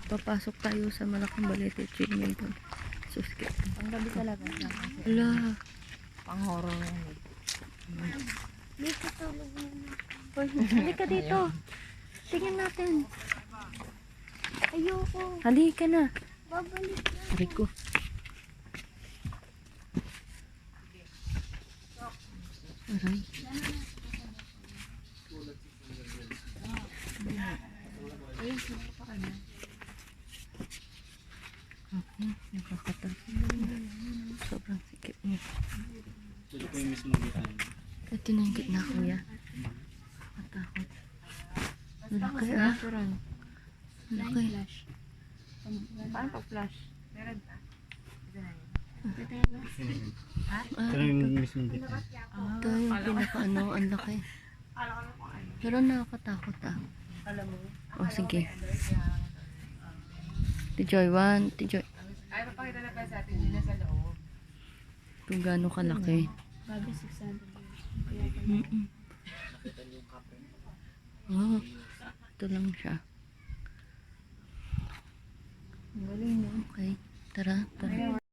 Papasok tayo sa malaking balete. Chilmay doon. Suskit. Ang gabi talaga siya. Wala. Pang horror yan eh. Dito tulog mo. Hoy, halika dito. Tingnan natin. Ayoko. Halika na. Babalik na. Aray ko. Aray. Okay, nakakatakot. Sobrang sikip niya. Ito po yung mismo gitna. Ito na yung gitna, kuya. Matakot. Malaki ah. Malaki. Paano pag-flash? Meron pa. Ito yung mismo gitna. Ito yung pinaka ano, ang laki. Pero nakakatakot ah. Oh, sige. Tijoy, 1. Tijoy. Ay, papakita na pa sa atin yun sa loob. Kung gaano kalaki. Bago 600. Oh, ito lang siya. Ang galing no? Okay, tara, tara.